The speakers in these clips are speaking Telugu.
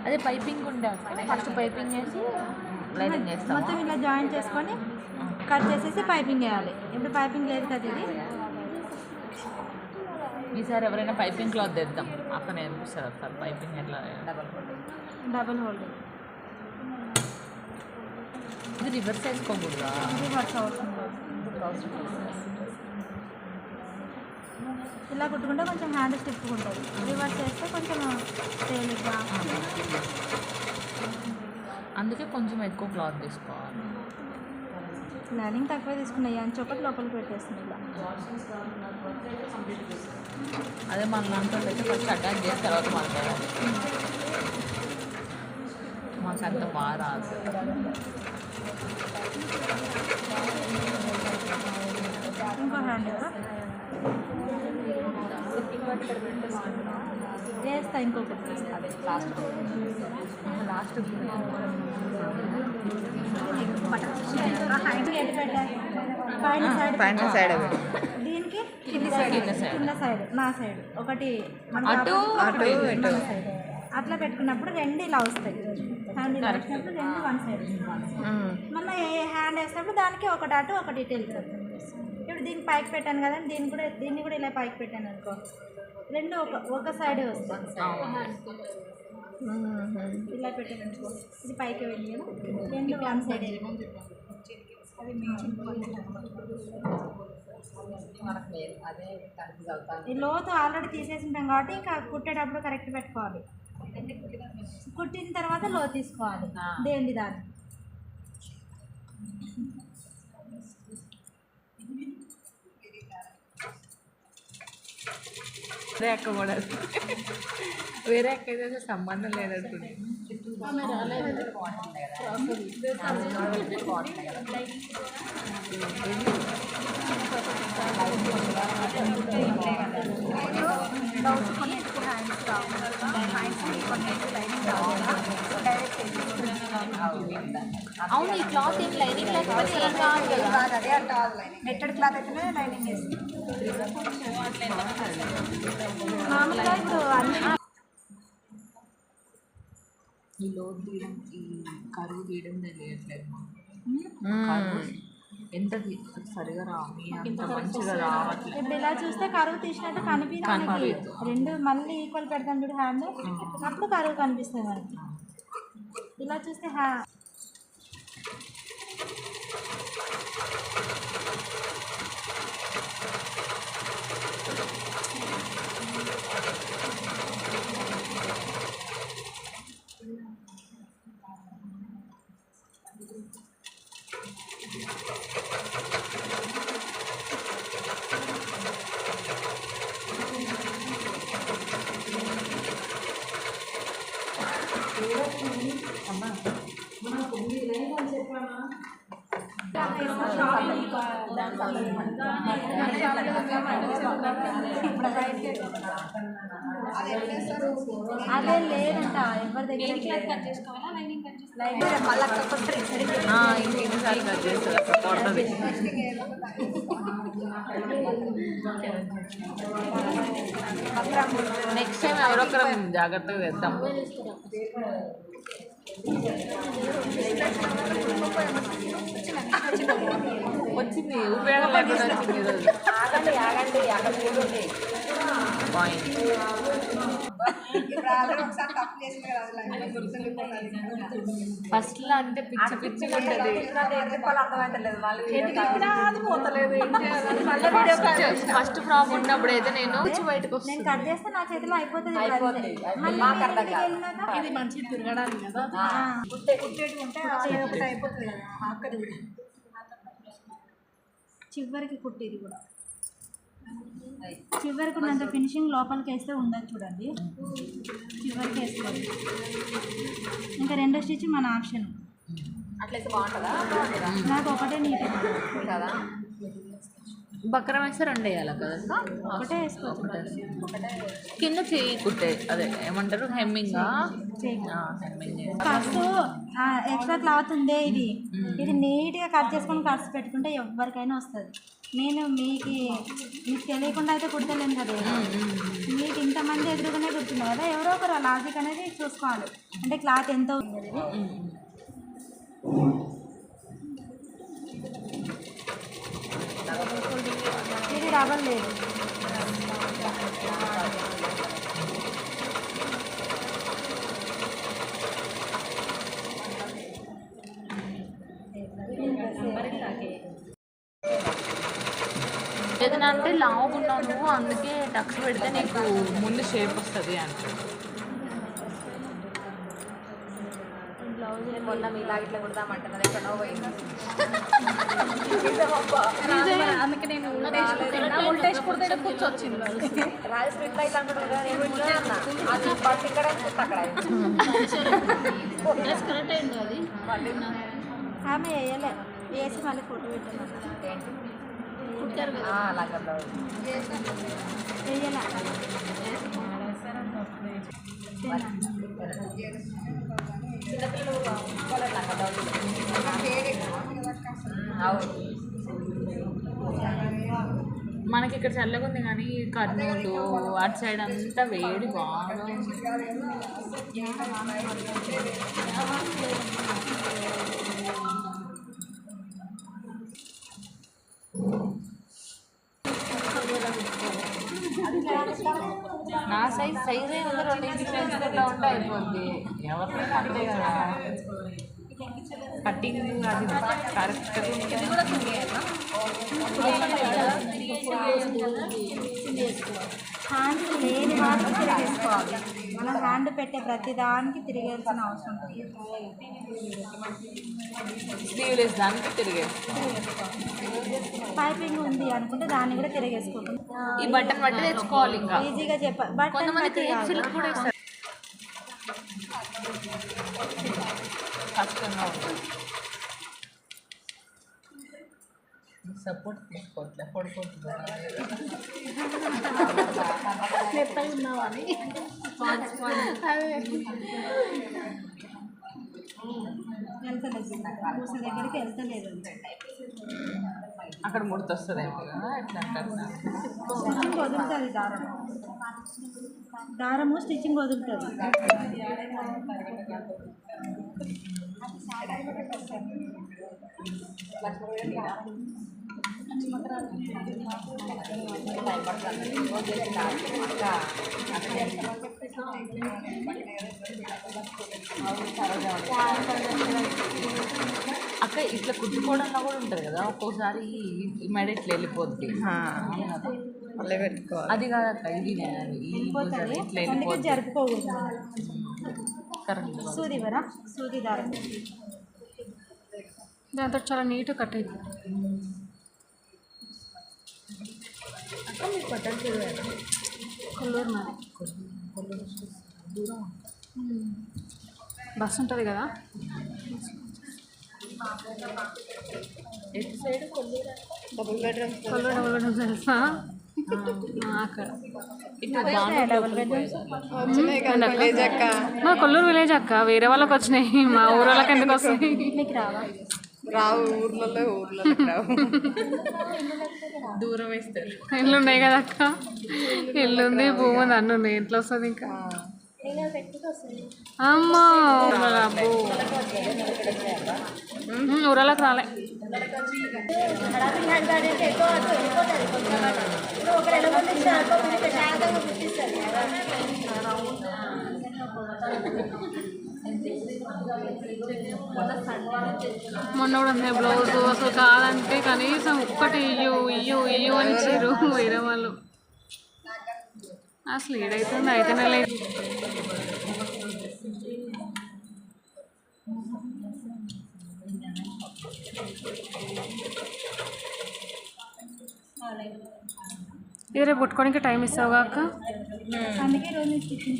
అదే పైపింగ్ ఉండే ఫస్ట్ పైపింగ్ వేసి లైనింగ్ వేస్తాం. మొత్తం ఇలా జాయిన్ చేసుకొని కట్ చేసేసి పైపింగ్ వేయాలి. ఇప్పుడు పైపింగ్ లేదు కదా ఇది. ఈసారి ఎవరైనా పైపింగ్ క్లాత్ తెద్దాం, అక్కడ నేర్పిస్తారు సార్ పైపింగ్ ఎట్లా డబల్ హోల్డింగ్. ఇది రివర్స్ వేసుకోకూడదా? రివర్స్ అవుతుంది. ఇలా కుట్టుకుంటే కొంచెం హ్యాండ్ తిప్పుకుంటుంది. రివర్స్ చేస్తే కొంచెం తేలిగ్గా. అందుకే కొంచెం ఎక్కువ క్లాత్ తీసుకోవాలి. లైనింగ్ తక్కువ తీసుకున్నాయి అని చెప్పి లోపలికి పెట్టేస్తుంది ఇలా. అదే మన దాంట్లో అయితే ఫస్ట్ అటాచ్ చేసిన తర్వాత మాట్లాడాలి. మాకు అంత బాగా రాదు. ఇంకో హ్యాండ్ వేస్తా, ఇంకొకటి అదే లాస్ట్ పైన సైడ్ దీనికి కింద సైడ్ నా సైడ్ ఒకటి అటు సైడ్ అట్లా పెట్టుకున్నప్పుడు రెండు ఇలా వస్తాయి. హ్యాండ్ ఇలా వేసినప్పుడు రెండు వన్ సైడ్. మళ్ళీ ఏ హ్యాండ్ వేసినప్పుడు దానికి ఒకటి అటు ఒకటి ఇటు వెళ్తుంది. ఇప్పుడు దీన్ని పైకి పెట్టాను కదా, దీన్ని కూడా ఇలా పైకి పెట్టాను అనుకో, రెండు ఒక సైడే వస్తాయి. ఇలా పెట్టాను అనుకో, ఇది పైకి వెళ్ళి కదా, రెండు వన్ సైడ్. ఈ లోతు ఆల్రెడీ తీసేసి ఉంటాం కాబట్టి ఇంకా కుట్టేటప్పుడు కరెక్ట్ పెట్టుకోవాలి. కుట్టిన తర్వాత లోతు తీసుకోవాలి దేంది దాన్ని. వేరే అక్క కూడా వేరే అక్క అయితే సంబంధం లేదనుకుంది. అవును, ఈ క్లాత్ ఏం లైనింగ్ లేకపోతే అదే నెట్టెడ్ క్లాత్ అయితేనే లైనింగ్ వేసి మామూలుగా ఇప్పుడు అన్ని ఈ లోతు తీయడం, ఈ కరువు తీయడం తెలియట్లేదు. ఎంత సరిగా రామి అంత మంచిగా రావట్లేదు. ఇప్పుడు ఇలా చూస్తే కరువు తీసినట్టు కనిపించాలి. రెండు మళ్ళీ ఈక్వల్ పెడతాం చూడు హ్యాండ్, అప్పుడు కరువు కనిపిస్తుంది మనకి. ఇలా చూస్తే అదే లేదంట ఎవరి దగ్గర. ఇంకెన్నిసార్లు కట్ చేస్తారు నెక్స్ట్ టైం ఎవరొకరు జాగ్రత్తగా తెద్దాం. వచ్చింది ఉపయోగం లేకుండా వచ్చింది. ఫస్ట్ లో అంటే పిచ్చి పిచ్చిగా ఉంటుంది. ఫస్ట్ ప్రాబ్లం ఉన్నప్పుడు అయితే నేను బయటకు కట్ చేస్తే నా చేతిలో అయిపోతుంది. ఇది మంచి తిరగడానికి కదా, అయిపోతుంది కదా. చివరికి కుట్టేది కూడా చివరికి ఉన్నంత ఫినిషింగ్ లోపలికి వేస్తే ఉండదు చూడండి. చివరికి వేసుకోండి. ఇంకా రెండో స్టిచ్ మన ఆప్షన్. అట్లయితే బాగుంటుందా? నాకు ఒకటే నీట్ కదా. బక్రం వేస్తే రెండు వేయాలి కదా, ఒకటే వేసుకోవచ్చు. కింద చేయి కుట్టే అదే ఏమంటారు హెమ్మింగ్. కట్స్ ఎక్స్ట్రా క్లాత్ ఉందే, ఇది నీట్గా కట్ చేసుకొని కట్స్ పెట్టుకుంటే ఎవరికైనా వస్తుంది. నేను మీకు తెలియకుండా అయితే కుడతలేను కదా. మీకు ఇంతమంది ఎదురుగానే కుడుతున్నారు కదా, ఎవరో ఒకరు లాజిక్ అనేది చూసుకోవాలి. అంటే క్లాత్ ఎంత ఉంది, ఇది డబల్ లేదు. ఏదైనా అంటే లావుకున్నావు నువ్వు, అందుకే టక్స్ పెడితే నీకు ముందు షేప్ వస్తుంది అంటే. మొన్న మీలాగా ఇట్లా కుడదామంటున్నారు, ఎక్కడో పోయింది. అందుకే నేను ఉల్టేసి కుడితే కూర్చొచ్చింది. రాజేష్ ఇట్లా ఇట్లా అనుకుంటున్నా, అది పట్టు ఇక్కడ అక్కడ కరెక్ట్ అయింది అది. ఆమె వేయలే, వేసి మళ్ళీ ఫోటో పెట్టాను. అలాగే వేయలే మనకి ఇక్కడ చల్లగా ఉంది కానీ కర్నూలు అటు సైడ్ అంతా వేడి బాగా ఉంది. నా సైజే ఉంది, 2 ఇంచుల డిఫరెన్స్లో ఉంటే అయిపోద్ది. ఎవరికైనా అంతే కదా, కటింగ్ అది కరెక్ట్గా హ్యాండ్ లేని వాటికి తిరిగేసుకోవాలి. మనం హ్యాండ్ పెట్టే ప్రతి దానికి తిరిగేయాల్సిన అవసరం ఉంటుంది. స్లీవ్లెస్ దానికి తిరిగేస్తాం. పైపింగ్ ఉంది అనుకుంటే దాన్ని కూడా తిరిగేసుకోవాలి. ఈ బటన్ బట్టి తెచ్చుకోవాలి. ఇంకా ఈజీగా చెప్పాలి. బట్ కొంతమంది సిల్క్ కూడా ఇస్తారు, కష్టంగా ఉంటుంది. సపోర్ట్ తీసుకోవట్లే, పడుకుంటున్నా. వెళ్తలేదు, పూస దగ్గరికి వెళ్తలేదు. అక్కడ ముడత వస్తుందేమో కదా, ఎట్లా అంటారు. స్టిచ్చింగ్ వదులుతుంది దారము స్టిచ్చింగ్ వదులుతుంది. అక్క ఇట్లా కుట్టుకోవడంలో కూడా ఉంటుంది కదా, ఒక్కోసారి మెడ ఇట్లా వెళ్ళిపోద్ది. అది కాదక్క, ఇది ఇట్లా వెళ్ళిపోద్ది. జరుపుకోకూడదు. కరెక్ట్. సూది వరా, సూది దారం దాంతో చాలా నీట్గా కట్ అయింది. కొల్లూరు మరి బస్సు ఉంటుంది కదా, ఎటు side Kollur Kollur double bedroom తెలుసా అక్కడ. మా కొల్లూరు విలేజ్ అక్క, వేరే వాళ్ళకి వచ్చినాయి, మా ఊరు వాళ్ళకి ఎందుకు వస్తాయి? మీకు రావా? రావు, ఊర్లలో రావు. దూరం వేస్తారు. ఇల్లు ఉన్నాయి కదా అక్క, ఇల్లు ఉంది, భూమి ఉంది, అన్నీ ఉన్నాయి, ఇంట్లో వస్తుంది. ఇంకా అమ్మా అబ్బో, ఊరలోకి రాలే. మొన్న కూడా ఉంది బ్లౌజ్, అసలు కాదంటే కనీసం ఒక్కటి ఇయ్యు అని ఇచ్చారు వేరే వాళ్ళు. అసలు ఏడైతుంది, అయితేనే లేదు. ఇది రేపు పుట్టుకోనికి టైం ఇస్తావుగా అక్క? అందుకే రోజు స్టిచ్చింగ్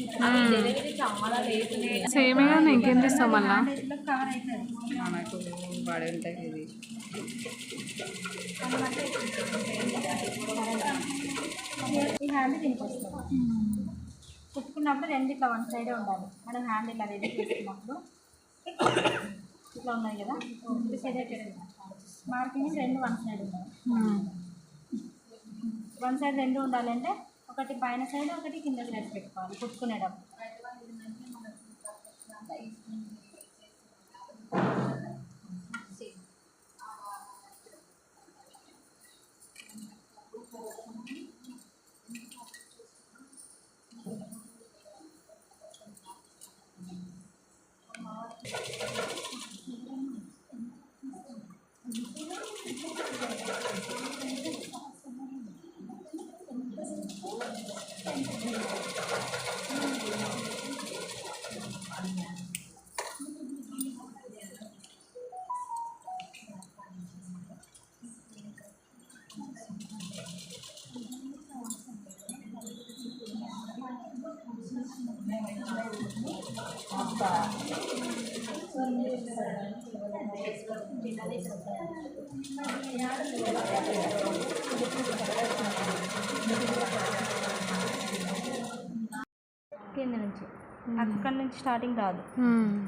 సేమే కానీ ఇంకేం చేస్తావు మళ్ళా? కవర్ అవుతుంది. మనకు పడి ఉంటాయి. ఇది ఈ హ్యాండ్ దీనికి వస్తుంది. కుట్టుకున్నప్పుడు రెండు ఇట్లా వన్ సైడే ఉండాలి. మనం హ్యాండ్ ఇలా రెడీ చేసుకున్నప్పుడు ఇట్లా ఉన్నాయి కదా, మార్కింగ్ రెండు వన్ సైడ్ ఉండాలి. వన్ సైడ్ రెండు ఉండాలంటే ఒకటి పైన సైడ్ ఒకటి కింద సైడ్ పెట్టుకోవాలి కుట్టుకునేటప్పుడు. కింద నుంచి అక్కడ నుంచి స్టార్టింగ్ రాదు,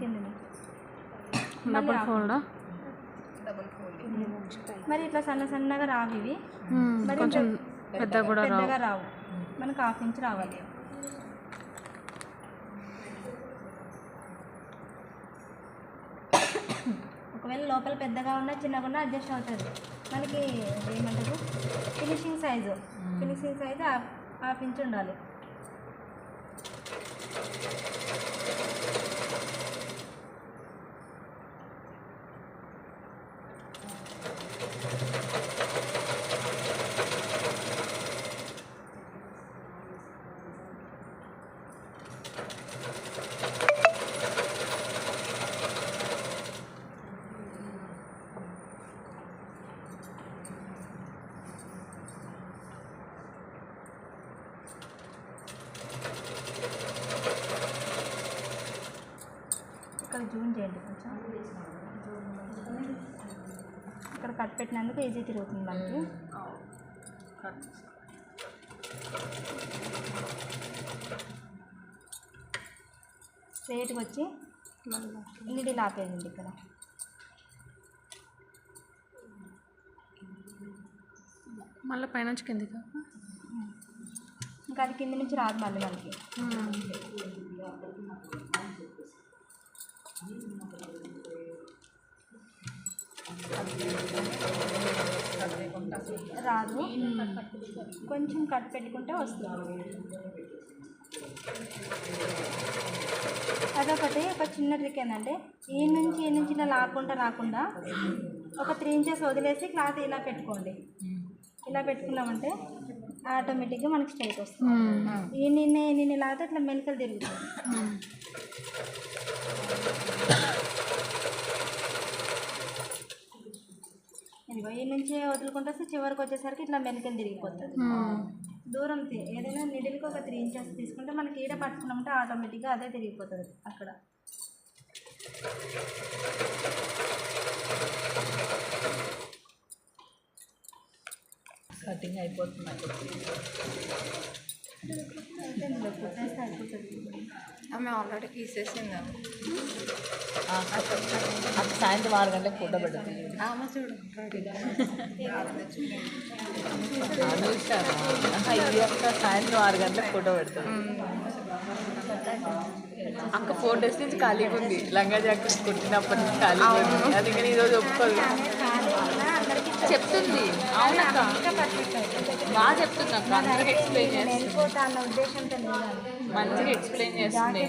కింద నుంచి డబుల్ ఫోల్డా మరి ఇట్లా సన్న సన్నగా రావు ఇవి, మరి కొంచెం పెద్దగా రావు, మనకు 1/2 ఇంచ్ రావాలి. ఒకవేళ లోపల పెద్దగా ఉన్నా చిన్నగా ఉన్నా అడ్జస్ట్ అవుతుంది మనకి. ఏమంటారు ఫినిషింగ్ సైజు 1/2 ఇంచ్ ఉండాలి. ఇక్కడ జూమ్ చేయండి కొంచెం. ఇక్కడ కట్ పెట్టినందుకు ఈజీ తిరుగుతుంది మనకి. స్ట్రైట్గా వచ్చి నీడిల్ ఆపేయండి ఇక్కడ. మళ్ళీ పైనుంచి కిందికి ఇంకా అది కింద నుంచి రాదు మళ్ళీ మనకి. రాదు, కొంచెం కట్ పెట్టుకుంటే వస్తుంది. అదొకటి ఒక చిన్న ట్రిక్ ఏంటంటే ఈ నుంచి ఇలా రాకుండా ఒక 3 ఇంచెస్ వదిలేసి క్లాత్ ఇలా పెట్టుకోండి. ఇలా పెట్టుకున్నామంటే ఆటోమేటిక్గా మనకి స్ట్రైట్ వస్తుంది. నిన్న లాగితే ఇట్లా మెలికలు తిరుగుతుంది. ఇదిగో ఈ నుంచి వదులుకుంటే చివరికి వచ్చేసరికి ఇట్లా మెలికలు తిరిగిపోతుంది. దూరం ఏదైనా నిడిల్కి ఒక 3 ఇంచెస్ తీసుకుంటే మనకి ఈడ పట్టుకున్నామంటే ఆటోమేటిక్గా అదే తిరిగిపోతుంది అక్కడ. కటింగ్ అయిపోతుంది. ఆమె ఆల్రెడీ తీసేసిందా? సాయంత్రం 6 గంటలకు ఫోటో పెడుతుంది. ఆమె చూడు సాయంత్రం 6 గంటలకు ఫోటో పెడుతుంది. అక్క 4 డేస్ నుంచి ఖాళీగా ఉంది. లంగా జాకెట్ కుట్టినప్పటి నుంచి ఖాళీగా ఉంది. అది కానీ ఈరోజు ఒప్పుకోదు చెప్తుంది. అవునక్క బాగా చెప్తుంది అక్క, అందరికి ఎక్స్ప్లెయిన్ చేస్తుంది, ఉద్దేశంతో మంచిగా ఎక్స్ప్లెయిన్ చేస్తుంది.